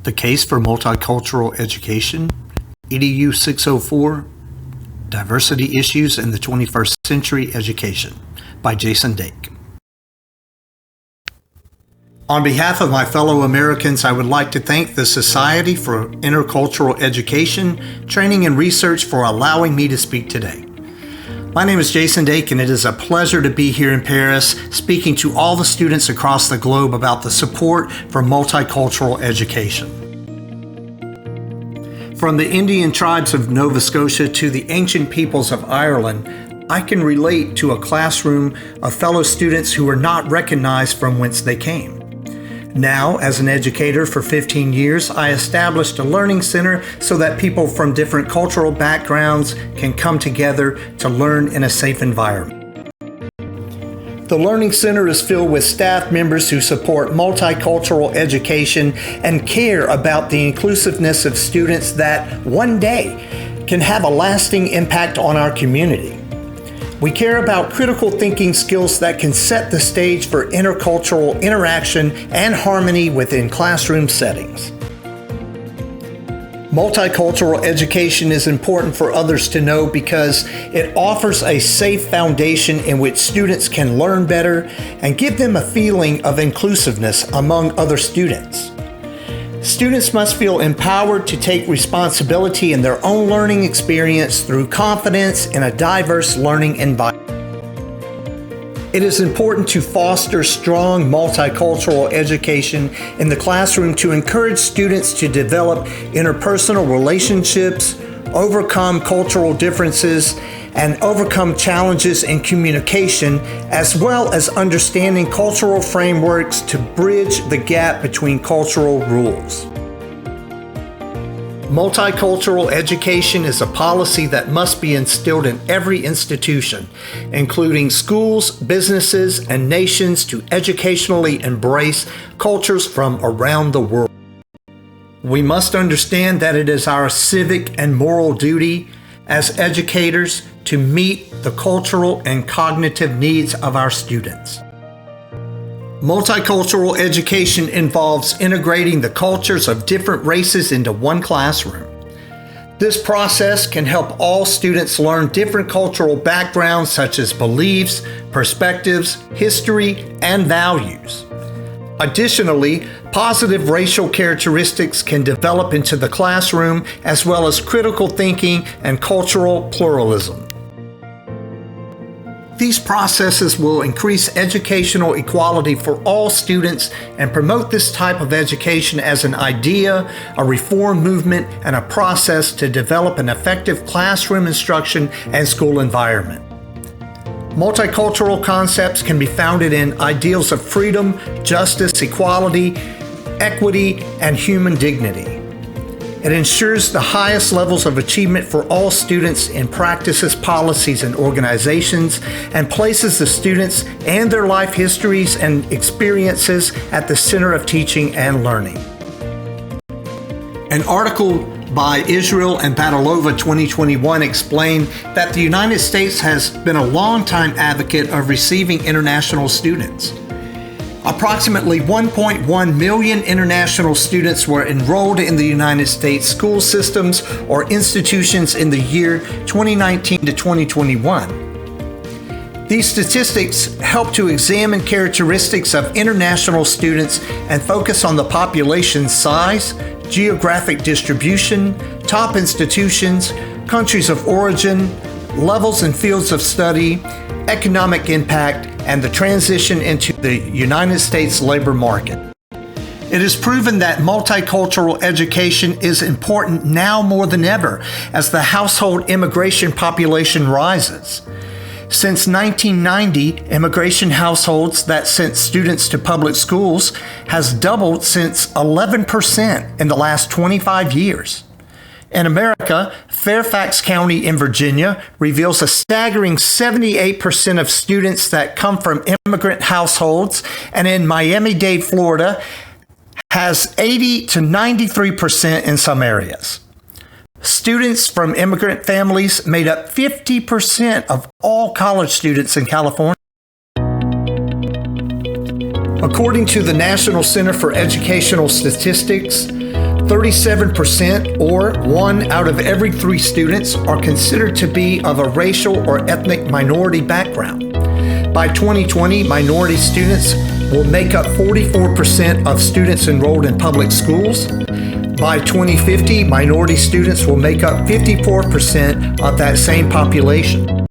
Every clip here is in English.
The Case for Multicultural Education, EDU604, Diversity Issues in the 21st Century Education, by Jason Dake. On behalf of my fellow Americans, I would like to thank the Society for Intercultural Education, Training and Research for allowing me to speak today. My name is Jason Dake, and it is a pleasure to be here in Paris speaking to all the students across the globe about the support for multicultural education. From the Indian tribes of Nova Scotia to the ancient peoples of Ireland, I can relate to a classroom of fellow students who are not recognized from whence they came. Now, as an educator for 15 years, I established a learning center so that people from different cultural backgrounds can come together to learn in a safe environment. The Learning Center is filled with staff members who support multicultural education and care about the inclusiveness of students that one day can have a lasting impact on our community. We care about critical thinking skills that can set the stage for intercultural interaction and harmony within classroom settings. Multicultural education is important for others to know because it offers a safe foundation in which students can learn better and give them a feeling of inclusiveness among other students. Students must feel empowered to take responsibility in their own learning experience through confidence in a diverse learning environment. It is important to foster strong multicultural education in the classroom to encourage students to develop interpersonal relationships, overcome cultural differences, and overcome challenges in communication, as well as understanding cultural frameworks to bridge the gap between cultural rules. Multicultural education is a policy that must be instilled in every institution, including schools, businesses, and nations, to educationally embrace cultures from around the world. We must understand that it is our civic and moral duty as educators to meet the cultural and cognitive needs of our students. Multicultural education involves integrating the cultures of different races into one classroom. This process can help all students learn different cultural backgrounds such as beliefs, perspectives, history, and values. Additionally, positive racial characteristics can develop into the classroom, as well as critical thinking and cultural pluralism. These processes will increase educational equality for all students and promote this type of education as an idea, a reform movement, and a process to develop an effective classroom instruction and school environment. Multicultural concepts can be founded in ideals of freedom, justice, equality, equity, and human dignity. It ensures the highest levels of achievement for all students in practices, policies, and organizations, and places the students and their life histories and experiences at the center of teaching and learning. An article by Israel and Badalova 2021 explained that the United States has been a longtime advocate of receiving international students. Approximately 1.1 million international students were enrolled in the United States school systems or institutions in the year 2019 to 2021. These statistics help to examine characteristics of international students and focus on the population size, geographic distribution, top institutions, countries of origin, levels and fields of study, economic impact, and the transition into the United States labor market. It is proven that multicultural education is important now more than ever as the household immigration population rises. Since 1990, immigration households that sent students to public schools has doubled since 11% in the last 25 years. In America, Fairfax County in Virginia reveals a staggering 78% of students that come from immigrant households, and in Miami-Dade, Florida, has 80 to 93% in some areas. Students from immigrant families made up 50% of all college students in California. According to the National Center for Educational Statistics, 37%, or 1 out of every 3 students, are considered to be of a racial or ethnic minority background. By 2020, minority students will make up 44% of students enrolled in public schools. By 2050, minority students will make up 54% of that same population.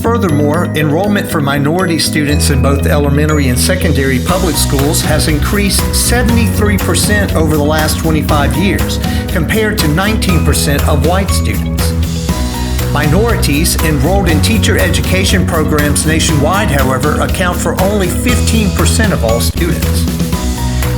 Furthermore, enrollment for minority students in both elementary and secondary public schools has increased 73% over the last 25 years, compared to 19% of white students. Minorities enrolled in teacher education programs nationwide, however, account for only 15% of all students.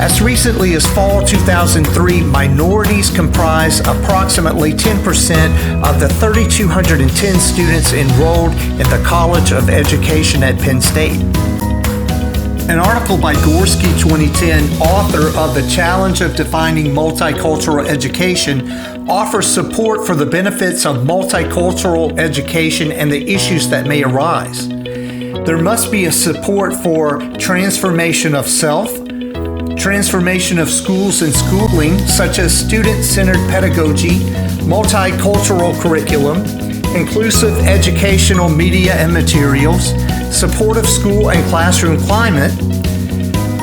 As recently as fall 2003, minorities comprise approximately 10% of the 3,210 students enrolled in the College of Education at Penn State. An article by Gorski 2010, author of The Challenge of Defining Multicultural Education, offers support for the benefits of multicultural education and the issues that may arise. There must be a support for transformation of self, transformation of schools and schooling, such as student-centered pedagogy, multicultural curriculum, inclusive educational media and materials, supportive school and classroom climate,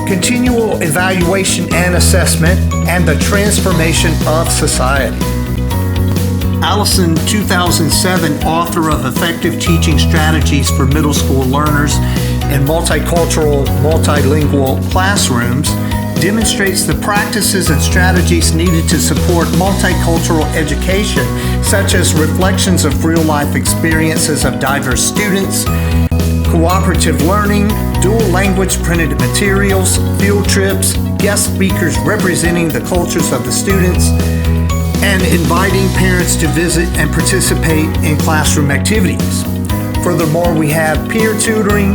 continual evaluation and assessment, and the transformation of society. Allison, 2007, author of Effective Teaching Strategies for Middle School Learners in Multicultural, Multilingual Classrooms, demonstrates the practices and strategies needed to support multicultural education, such as reflections of real-life experiences of diverse students, cooperative learning, dual language printed materials, field trips, guest speakers representing the cultures of the students, and inviting parents to visit and participate in classroom activities. Furthermore, we have peer tutoring,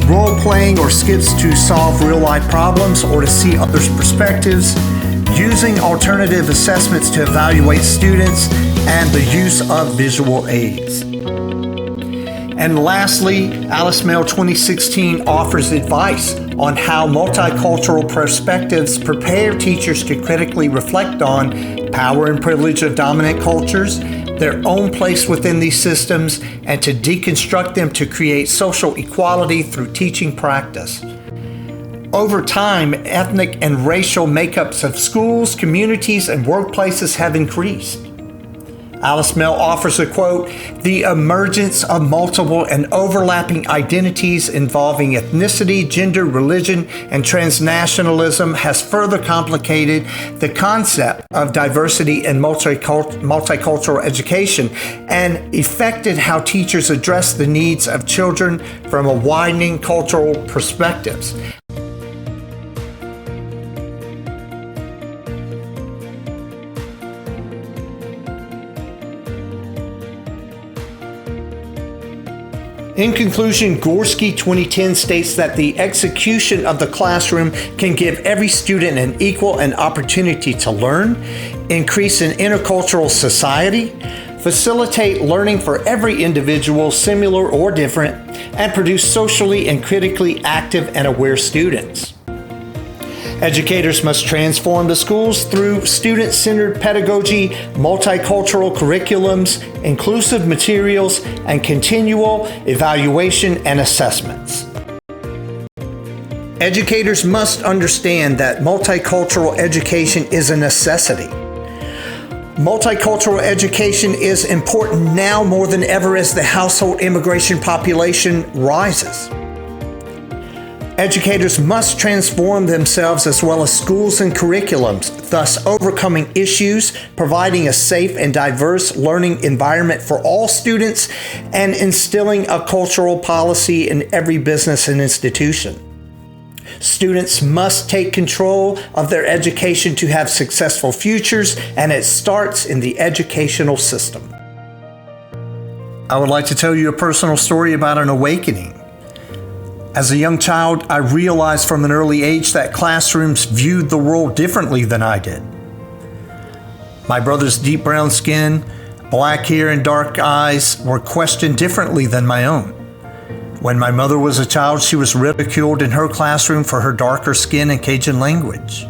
role-playing or skits to solve real-life problems or to see others' perspectives, using alternative assessments to evaluate students, and the use of visual aids. And lastly, Alice Mail 2016 offers advice on how multicultural perspectives prepare teachers to critically reflect on power and privilege of dominant cultures, their own place within these systems, and to deconstruct them to create social equality through teaching practice. Over time, ethnic and racial makeups of schools, communities, and workplaces have increased. Alice Mail offers a quote, "The emergence of multiple and overlapping identities involving ethnicity, gender, religion, and transnationalism has further complicated the concept of diversity in multicultural education and affected how teachers address the needs of children from a widening cultural perspectives." In conclusion, Gorski 2010 states that the execution of the classroom can give every student an equal and opportunity to learn, increase an intercultural society, facilitate learning for every individual, similar or different, and produce socially and critically active and aware students. Educators must transform the schools through student-centered pedagogy, multicultural curriculums, inclusive materials, and continual evaluation and assessments. Educators must understand that multicultural education is a necessity. Multicultural education is important now more than ever as the household immigration population rises. Educators must transform themselves as well as schools and curriculums, thus overcoming issues, providing a safe and diverse learning environment for all students, and instilling a cultural policy in every business and institution. Students must take control of their education to have successful futures, and it starts in the educational system. I would like to tell you a personal story about an awakening. As a young child, I realized from an early age that classrooms viewed the world differently than I did. My brother's deep brown skin, black hair, and dark eyes were questioned differently than my own. When my mother was a child, she was ridiculed in her classroom for her darker skin and Cajun language.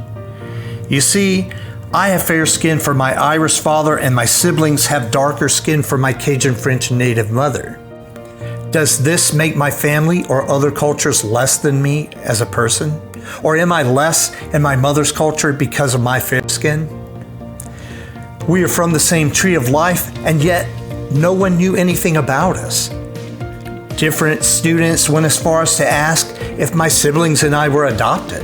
You see, I have fair skin for my Irish father, and my siblings have darker skin for my Cajun French native mother. Does this make my family or other cultures less than me as a person? Or am I less in my mother's culture because of my fair skin? We are from the same tree of life, and yet no one knew anything about us. Different students went as far as to ask if my siblings and I were adopted.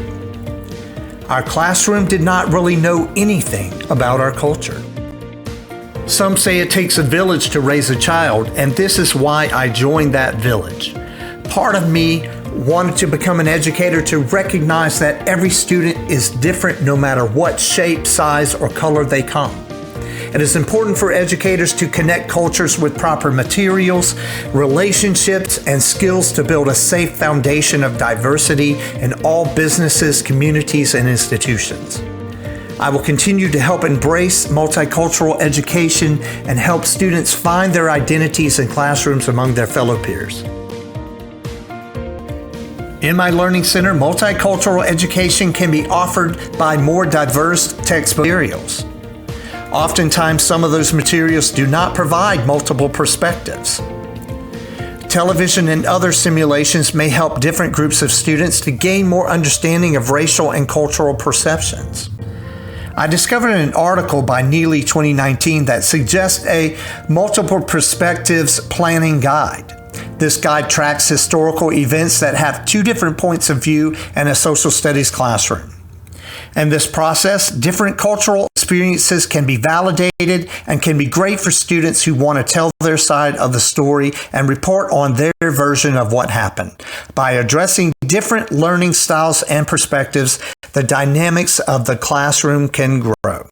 Our classroom did not really know anything about our culture. Some say it takes a village to raise a child, and this is why I joined that village. Part of me wanted to become an educator to recognize that every student is different no matter what shape, size, or color they come. It is important for educators to connect cultures with proper materials, relationships, and skills to build a safe foundation of diversity in all businesses, communities, and institutions. I will continue to help embrace multicultural education and help students find their identities in classrooms among their fellow peers. In my Learning Center, multicultural education can be offered by more diverse textbook materials. Oftentimes, some of those materials do not provide multiple perspectives. Television and other simulations may help different groups of students to gain more understanding of racial and cultural perceptions. I discovered an article by Neely 2019 that suggests a multiple perspectives planning guide. This guide tracks historical events that have two different points of view in a social studies classroom. In this process, different cultural experiences can be validated and can be great for students who want to tell their side of the story and report on their version of what happened. By addressing different learning styles and perspectives, the dynamics of the classroom can grow.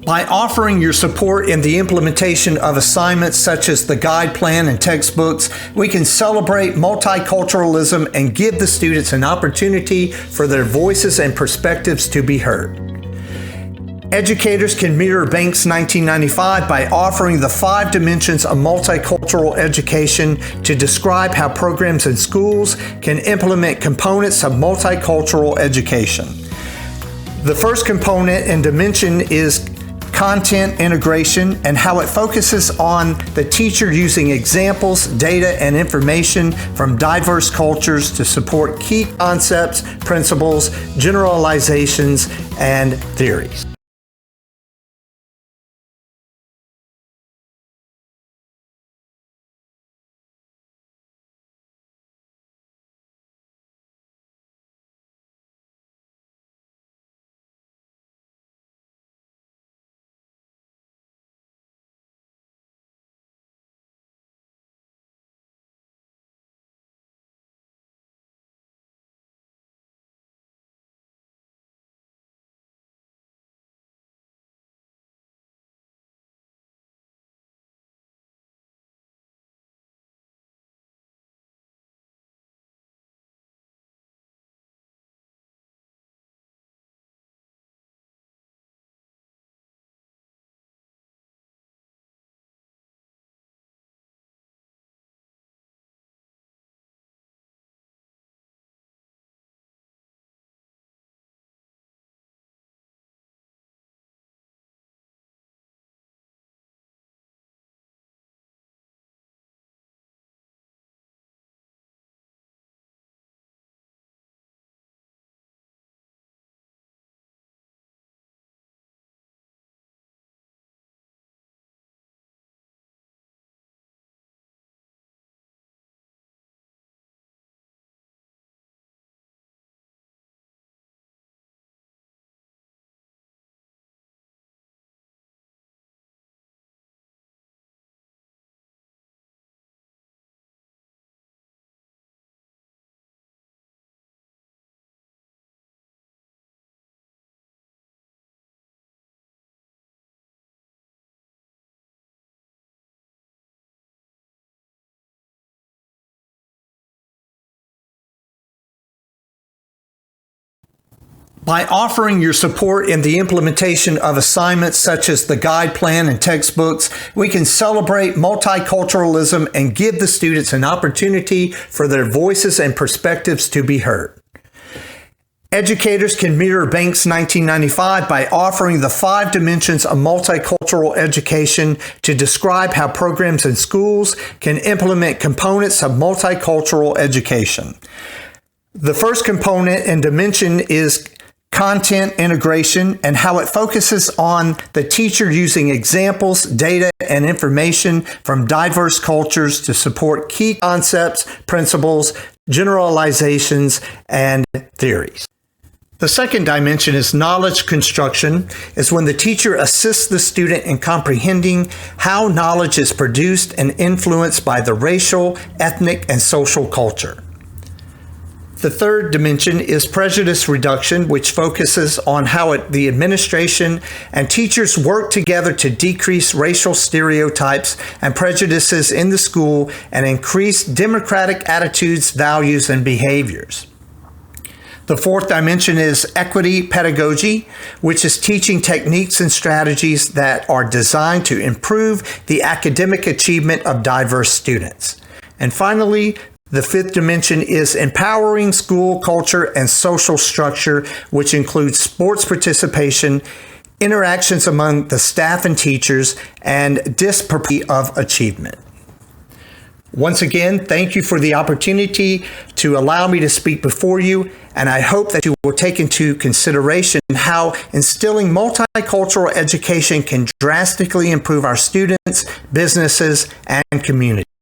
By offering your support in the implementation of assignments such as the guide plan and textbooks, we can celebrate multiculturalism and give the students an opportunity for their voices and perspectives to be heard. Educators can mirror Banks' 1995 by offering the 5 dimensions of multicultural education to describe how programs and schools can implement components of multicultural education. The first component and dimension is content integration and how it focuses on the teacher using examples, data, and information from diverse cultures to support key concepts, principles, generalizations, and theories. By offering your support in the implementation of assignments such as the guide plan and textbooks, we can celebrate multiculturalism and give the students an opportunity for their voices and perspectives to be heard. Educators can mirror Banks' 1995 by offering the 5 dimensions of multicultural education to describe how programs and schools can implement components of multicultural education. The first component and dimension is content integration and how it focuses on the teacher using examples, data, and information from diverse cultures to support key concepts, principles, generalizations, and theories. The second dimension is knowledge construction, is when the teacher assists the student in comprehending how knowledge is produced and influenced by the racial, ethnic, and social culture. The third dimension is prejudice reduction, which focuses on how the administration and teachers work together to decrease racial stereotypes and prejudices in the school and increase democratic attitudes, values, and behaviors. The fourth dimension is equity pedagogy, which is teaching techniques and strategies that are designed to improve the academic achievement of diverse students. And finally, the fifth dimension is empowering school culture and social structure, which includes sports participation, interactions among the staff and teachers, and disproportionality of achievement. Once again, thank you for the opportunity to allow me to speak before you, and I hope that you will take into consideration how instilling multicultural education can drastically improve our students, businesses, and communities.